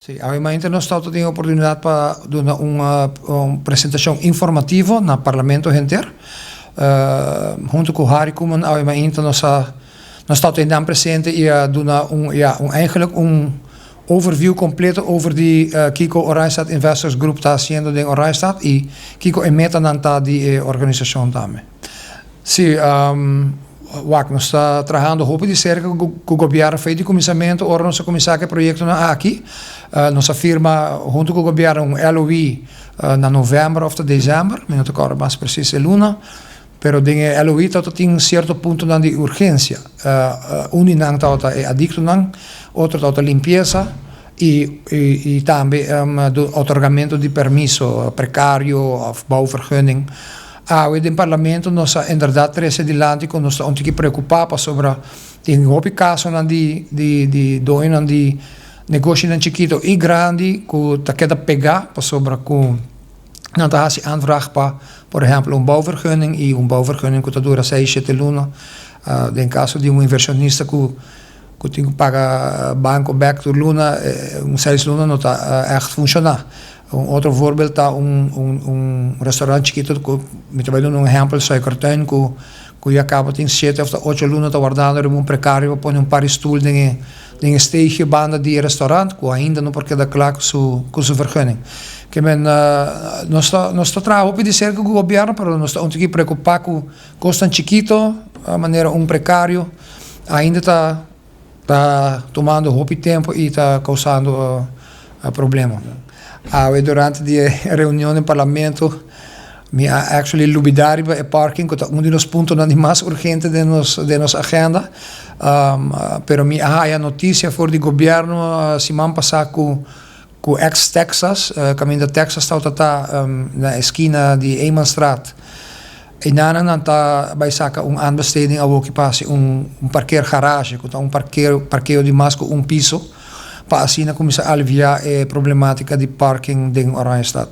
Sí, obviamente nós estamos tendo a oportunidade para dar uma apresentação informativa no Parlamento inteiro. Junto com o Harry Koeman, obviamente nós estamos tendo presente e eigenlijk overview completo over die Kiko Oranjestad Investors Group está sendo em Oranjestad e Kiko é meta nanta de organização também. Sim, nós estamos trabalhando roupa de cerca com o governo fez de começamento, ora nós começamos o projeto aqui, nossa firma junto com o governo LOI na novembro ou dezembro, não te acordo mais preciso luna, pero dinge LOI tem certo ponto de urgência, nang é adicto nang, outro tauta limpeza e também do otorgamento de permisso precário of bouwvergunning. We in parlamento nós inderdaad trece di landi con nós ont que preocupar sobre tem hopi caso di doin di negócio nan chiquito e grande que ta queda pegar sobre com não tá se aanvraag para por exemplo bouwvergunning e bouwvergunning que dura 6-7 luna em caso de inversionista que tem que pagar banco back to luna 6 luna não tá echt funcionar. Outro voorbeeld está restaurante chiquito que trabalha num exemplo suikertuin que acaba tem 7 of 8 luna tá guardando um precário para par stoel dingen steegje banda die restaurant que ainda não porque da klaar com sua vergunning. Que men nós está trabalhando de cerca com o governo, pero nós está que preocupar com custo chiquito, a maneira precário ainda está tomando muito tempo e está causando problema. Durante a reunião no parlamento, me actually lubidari para parking, que é dos pontos mais urgentes de nossa agenda. Pero me a notícia for de governo semana passada com ex-Texas, caminho de Texas está na esquina de Emanstraat. E nana está vai sacar aanbesteding à ocupatie, parkeergarage, que é parqueio de mais com piso. Para assim começar a aliviar a problemática de parking em Oranjestad.